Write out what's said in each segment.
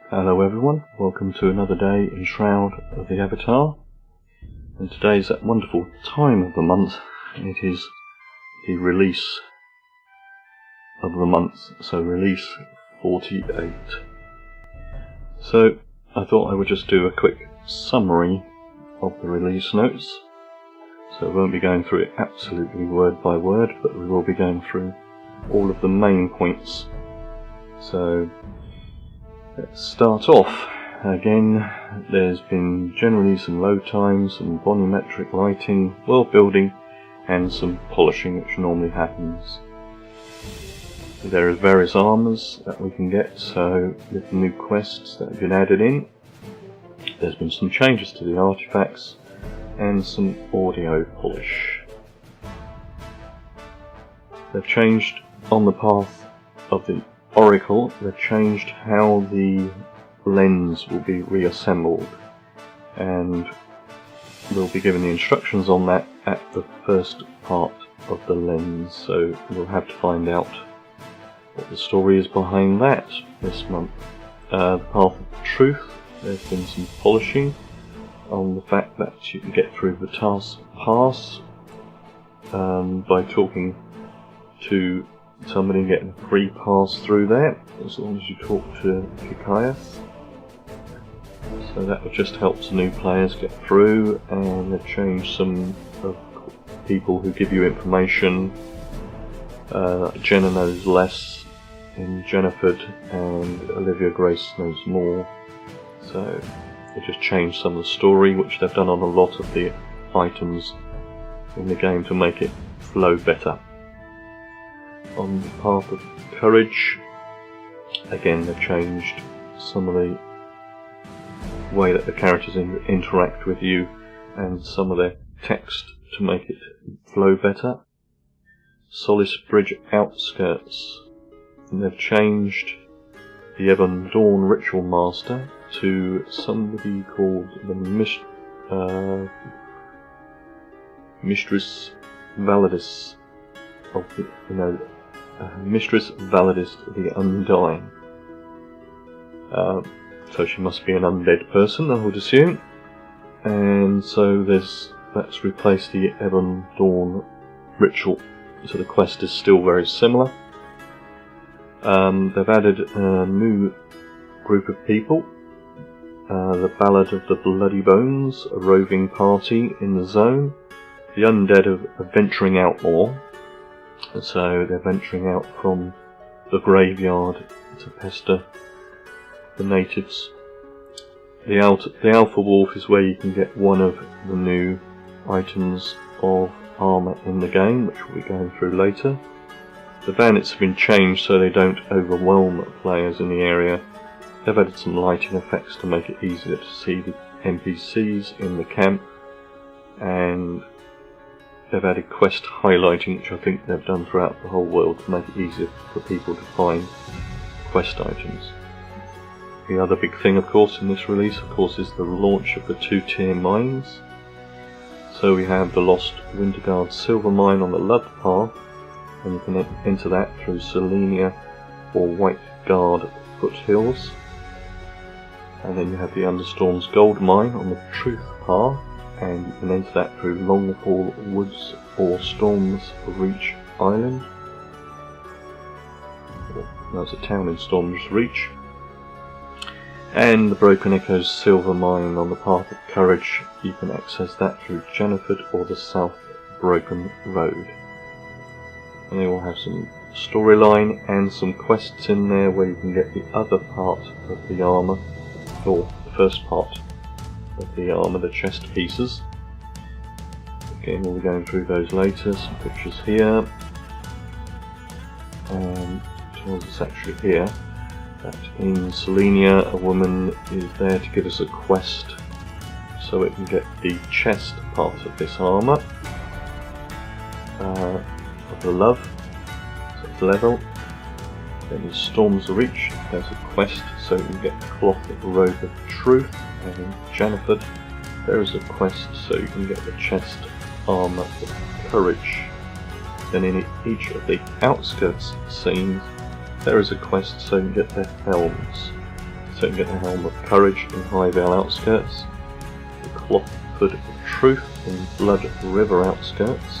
Hello everyone, welcome to another day in Shroud of the Avatar. And today is that wonderful time of the month. It is the release of the month, so release 48. So I thought I would just do a quick summary of the release notes. So I won't be going through it absolutely word by word, but we will be going through all of the main points. So let's start off. Again, there's been generally some load times, some volumetric lighting, world building, and some polishing which normally happens. There are various armours that we can get, so with new quests that have been added in, there's been some changes to the artifacts and some audio polish. They've changed on the path of the Oracle, they've changed how the lens will be reassembled, and we'll be given the instructions on that at the first part of the lens, so we'll have to find out what the story is behind that this month. The Path of Truth, there's been some polishing on the fact that you can get through the task pass by talking to somebody and getting a free pass through there, as long as you talk to Kikayas. So that will just help the new players get through, and they've changed some of people who give you information. Jenna knows less in Jenniford, and Olivia Grace knows more. So they just changed some of the story, which they've done on a lot of the items in the game to make it flow better. On the Path of Courage, again they've changed some of the way that the characters interact with you and some of their text to make it flow better. Solace Bridge Outskirts, and they've changed the Ebon Dawn Ritual Master to somebody called the Mistress Validus of the, Mistress Validus the Undying. So she must be an undead person, I would assume. And so that's replaced the Ebon Dawn Ritual. So the quest is still very similar. They've added a new group of people. The Ballad of the Bloody Bones, a roving party in the zone. The undead are venturing out more. So they're venturing out from the graveyard to pester the natives. The Alpha Wolf is where you can get one of the new items of armour in the game, which we'll be going through later. The bandits have been changed so they don't overwhelm players in the area. They've added some lighting effects to make it easier to see the NPCs in the camp, and they've added quest highlighting, which I think they've done throughout the whole world to make it easier for people to find quest items. The other big thing, of course, in this release, is the launch of the 2-tier mines. So we have the Lost Winterguard Silver Mine on the Love Path, and you can enter that through Selenia or White Guard Foothills. And then you have the Understorm's Gold Mine on the Truth Path, and you can enter that through Longfall Woods or Storm's Reach Island. There's a town in Storm's Reach. And the Broken Echoes Silver Mine on the Path of Courage, you can access that through Jenniford or the South Broken Road. And they will have some storyline and some quests in there where you can get the other part of the armour, or the first part of the armour, the chest pieces. Again, we'll be going through those later. Some pictures here, and towards us actually here, that in Selenia a woman is there to give us a quest so it can get the chest part of this armour of the Love, so it's level. Then in Storm's Reach there's a quest so you can get the Cloth of Robe of Truth, and in Jenniford there is a quest so you can get the chest armour of Courage. Then in each of the outskirts scenes there is a quest so you can get their helms. So you get the Helm of Courage in Highvale Outskirts, the Cloth Hood of Truth in Blood River Outskirts,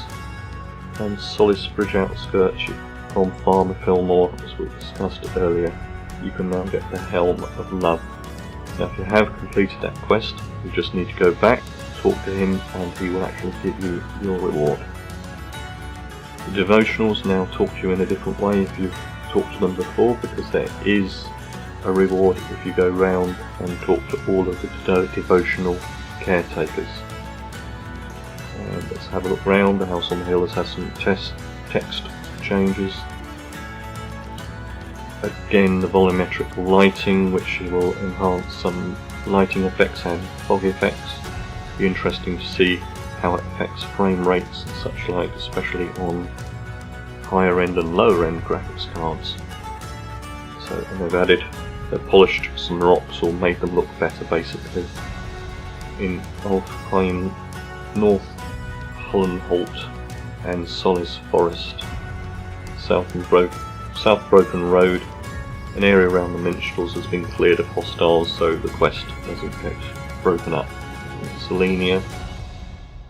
and Solace Bridge Outskirts from Farmer Fillmore, as we discussed earlier. You can now get the Helm of Love. Now if you have completed that quest, you just need to go back, talk to him, and he will actually give you your reward. The devotionals now talk to you in a different way if you've talked to them before, because there is a reward if you go round and talk to all of the devotional caretakers. Let's have a look round. The House on the Hill has had some text changes. Again, the volumetric lighting, which will enhance some lighting effects and fog effects. Be interesting to see how it affects frame rates and such like, especially on higher end and lower end graphics cards. So, and they've polished some rocks or made them look better basically. In Alfheim, North Hollenholt and Solace Forest, South Broken Road, an area around the minstrels has been cleared of hostiles so the quest doesn't get broken up. In Selenia,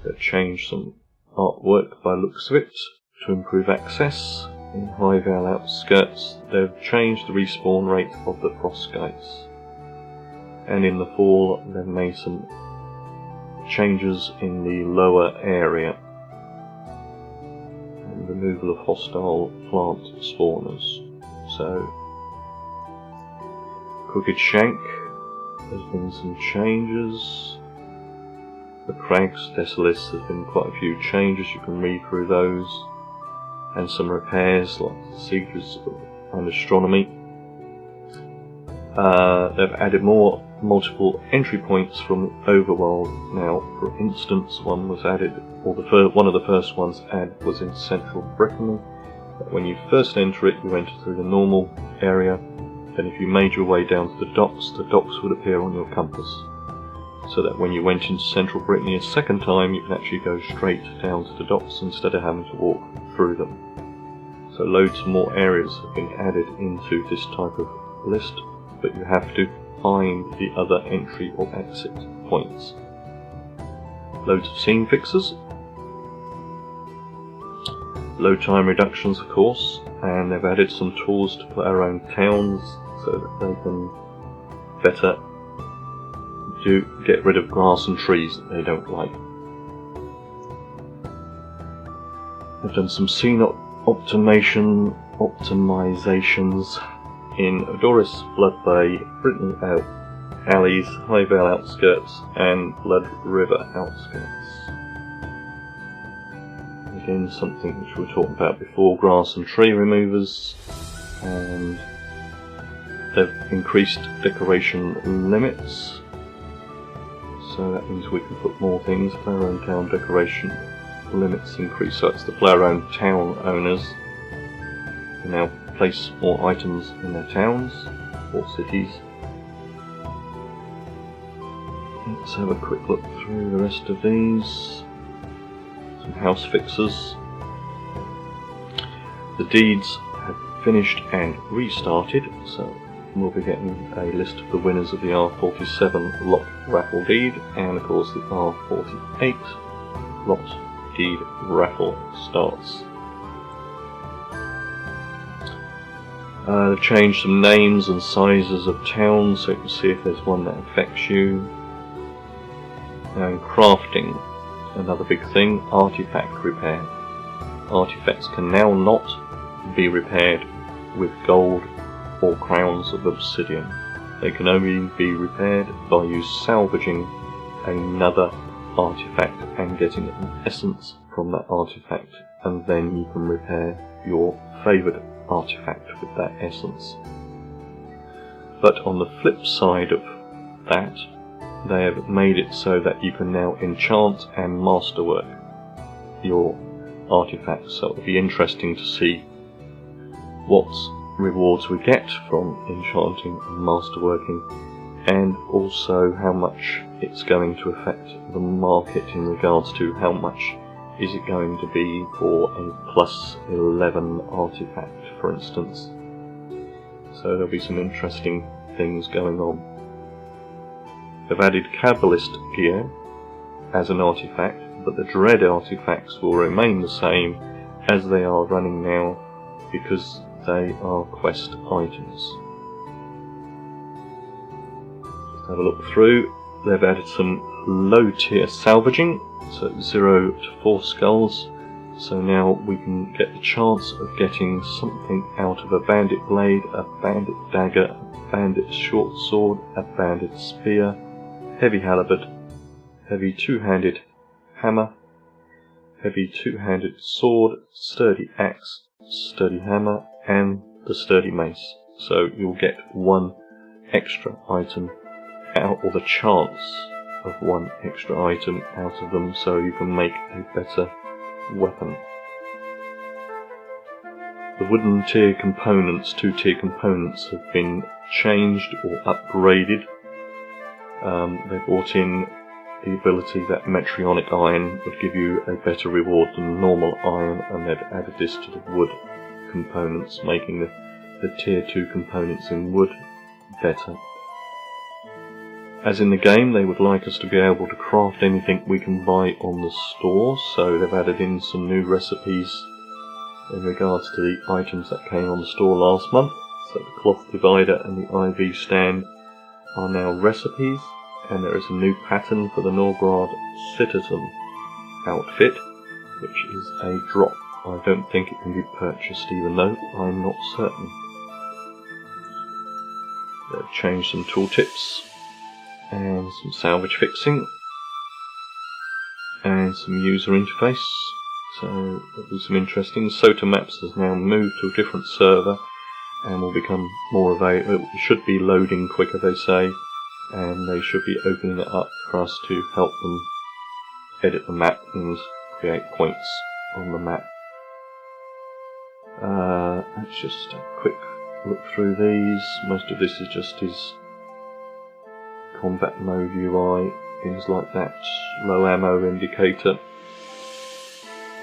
they've changed some artwork by looks of it to improve access. In Highvale Outskirts, they've changed the respawn rate of the Frostgates. And in the fall, they've made some changes in the lower area. And removal of hostile plant spawners. So, Crooked Shank, there's been some changes. The Crags Desolis, there's been quite a few changes, you can read through those. And some repairs like the Sieges and Astronomy. They've added more multiple entry points from Overworld now. For instance, one was added, or one of the first ones added was in Central Brittany. When you first enter it, you enter through the normal area. Then if you made your way down to the docks would appear on your compass. So that when you went into Central Brittany a second time, you can actually go straight down to the docks instead of having to walk through them. So loads more areas have been added into this type of list, but you have to find the other entry or exit points. Loads of scene fixes, load time reductions of course, and they've added some tools to put our own towns so that they can better get rid of grass and trees that they don't like. They've done some scene optimizations in Doris, Blood Bay, Brittany Alleys, Highvale Outskirts and Blood River Outskirts. Again, something which we were talking about before, grass and tree removers, and they've increased decoration limits, so that means we can put more things. Player owned town decoration limits increase, so it's the player owned town owners can now place more items in their towns or cities. Let's have a quick look through the rest of these. Some house fixes. The deeds have finished and restarted, so we'll be getting a list of the winners of the R47 lot raffle deed, and of course the R48 lot deed raffle starts. They've changed some names and sizes of towns so you can see if there's one that affects you. And crafting, another big thing, artifact repair. Artifacts can now not be repaired with gold or crowns of obsidian. They can only be repaired by you salvaging another artifact and getting an essence from that artifact, and then you can repair your favoured artifact with that essence. But on the flip side of that, they have made it so that you can now enchant and masterwork your artifacts, so it'll be interesting to see what rewards we get from enchanting and masterworking, and also how much it's going to affect the market in regards to how much is it going to be for a plus 11 artifact, for instance. So there'll be some interesting things going on. They've added Kabbalist gear as an artifact, but the Dread artifacts will remain the same as they are running now because they are quest items. Just have a look through. They've added some low tier salvaging, so 0 to 4 skulls. So now we can get the chance of getting something out of a bandit blade, a bandit dagger, a bandit short sword, a bandit spear, heavy halberd, heavy two-handed hammer, heavy two-handed sword, sturdy axe, sturdy hammer, and the sturdy mace. So you'll get one extra item out, or the chance of one extra item out of them, so you can make a better weapon. The wooden tier components, 2-tier components, have been changed or upgraded. They brought in the ability that metrionic iron would give you a better reward than normal iron, and they've added this to the wood components, making the tier 2 components in wood better. As in the game, they would like us to be able to craft anything we can buy on the store, so they've added in some new recipes in regards to the items that came on the store last month. So the cloth divider and the IV stand are now recipes, and there is a new pattern for the Norgrad citizen outfit, which is a drop. I don't think it can be purchased, even though I'm not certain. They've changed some tooltips, and some salvage fixing, and some user interface. So there'll be some interesting. SOTA Maps has now moved to a different server and will become more available. It should be loading quicker, they say, and they should be opening it up for us to help them edit the map and create points on the map. Let's just a quick look through these. Most of this is just his combat mode UI, things like that. Low ammo indicator.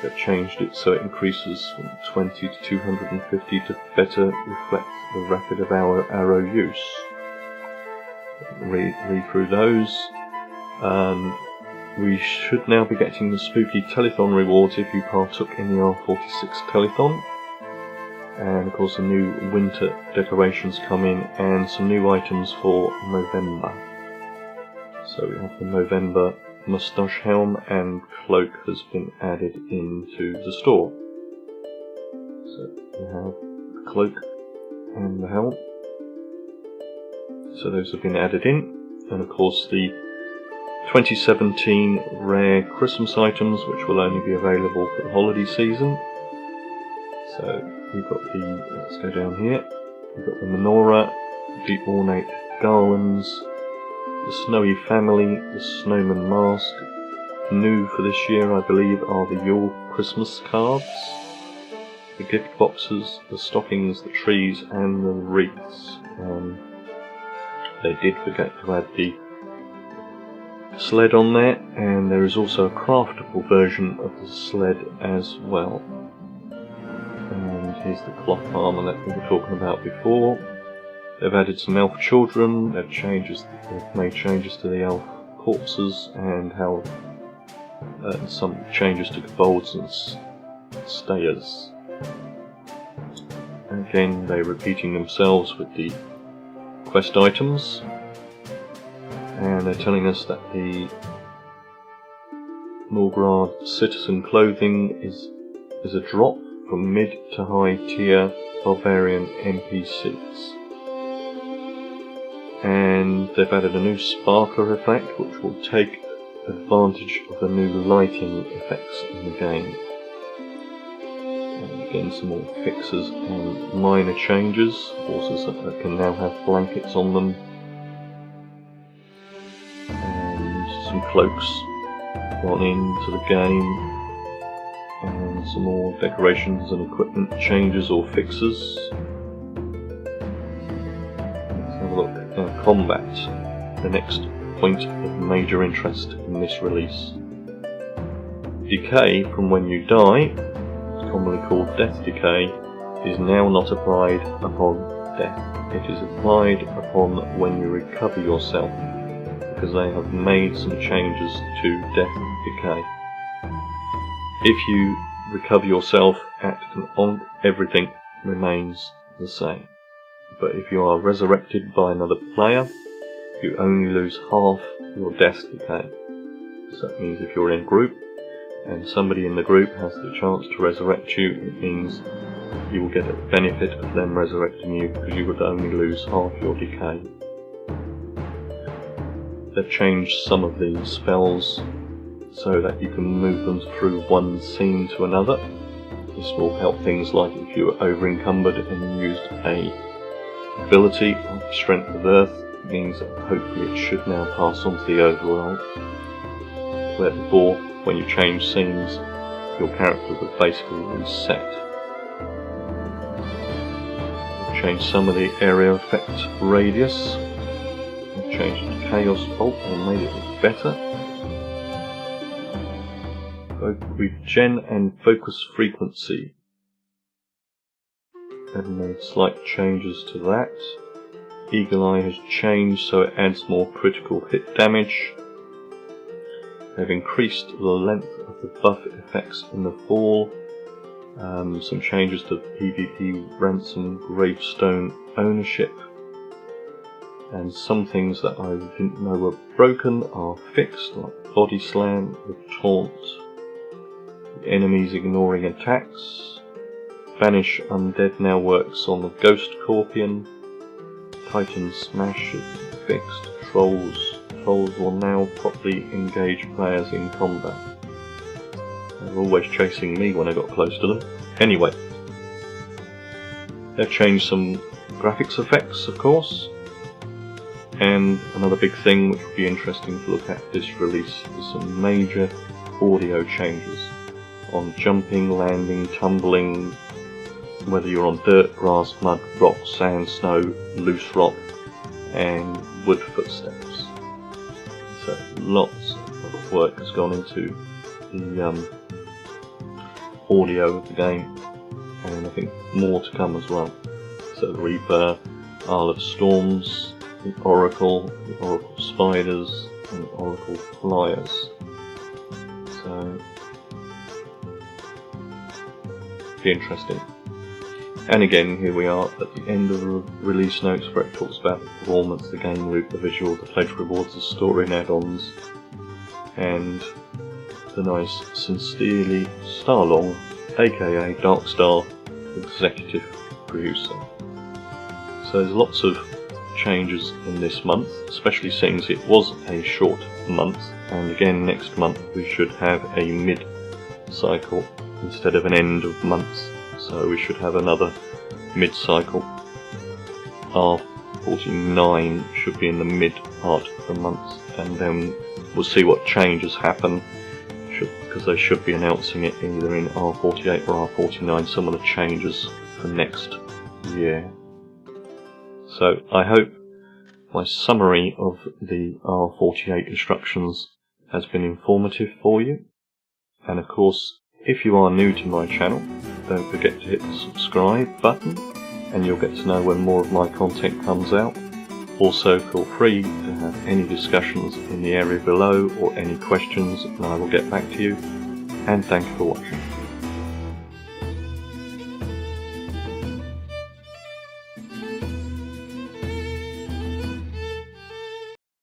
They've changed it so it increases from 20 to 250 to better reflect the rapid of our arrow use. Read through those. We should now be getting the spooky telethon rewards if you partook in the R46 telethon. And of course the new winter decorations come in, and some new items for November. So we have the November moustache helm and cloak has been added into the store. So we have the cloak and the helm. So those have been added in. And of course the 2017 rare Christmas items, which will only be available for the holiday season. So we've got let's go down here. We've got the menorah, the ornate garlands, the snowy family, the snowman mask. New for this year, I believe, are the Yule Christmas cards, the gift boxes, the stockings, the trees, and the wreaths. They did forget to add the sled on there, and there is also a craftable version of the sled as well. And here's the cloth armour that we were talking about before. They've added some elf children, they've made changes to the elf corpses, and how some changes to kobolds and stayers. Again, they're repeating themselves with the quest items, and they're telling us that the Norgrad citizen clothing is a drop from mid to high tier barbarian NPCs. And they've added a new sparkler effect which will take advantage of the new lighting effects in the game. And again, some more fixes and minor changes. Horses that can now have blankets on them, and some cloaks gone into the game, and some more decorations and equipment changes or fixes. Let's have a look at combat, the next point of major interest in this release. Decay from when you die, commonly called death decay, is now not applied upon death. It is applied upon when you recover yourself, because they have made some changes to death decay. If you recover yourself at an on, everything remains the same. But if you are resurrected by another player, you only lose half your death decay. So that means if you're in a group and somebody in the group has the chance to resurrect you, it means you will get a benefit of them resurrecting you, because you would only lose half your decay. They've changed some of the spells so that you can move them through one scene to another. This will help things like if you were over encumbered and used a ability of Strength of Earth, it means that hopefully it should now pass on to the overworld. Where before, when you change scenes, your character would basically reset. We've changed some of the area effect radius. We've changed the Chaos Bolt and made it look better. Regen and focus frequency. They've made slight changes to that. Eagle Eye has changed so it adds more critical hit damage. They've increased the length of the buff effects in the fall. Some changes to PvP ransom gravestone ownership. And some things that I didn't know were broken are fixed, like body slam, the taunt, the enemies ignoring attacks. Banish Undead now works on the Ghost Scorpion. Titan Smash is fixed. Trolls will now properly engage players in combat. They were always chasing me when I got close to them. Anyway, they've changed some graphics effects, of course. And another big thing which would be interesting to look at this release is some major audio changes on jumping, landing, tumbling, whether you're on dirt, grass, mud, rock, sand, snow, loose rock, and wood footsteps. So lots of work has gone into the audio of the game, and I think more to come as well. So the Reaper, Isle of Storms, the Oracle Spiders, and the Oracle Flyers. So, be interesting. And again, here we are at the end of the release notes where it talks about the performance, the game loop, the visual, the pledge rewards, the story and add-ons, and the nice Sincerely Starlong, aka Darkstar, executive producer. So there's lots of changes in this month, especially since it was a short month, and again next month we should have a mid-cycle instead of an end of month. So we should have another mid-cycle. R49 should be in the mid part of the month, and then we'll see what changes happen, because they should be announcing it either in R48 or R49, some of the changes for next year. So I hope my summary of the R48 instructions has been informative for you, and of course, if you are new to my channel, don't forget to hit the subscribe button and you'll get to know when more of my content comes out. Also, feel free to have any discussions in the area below or any questions and I will get back to you, and thank you for watching.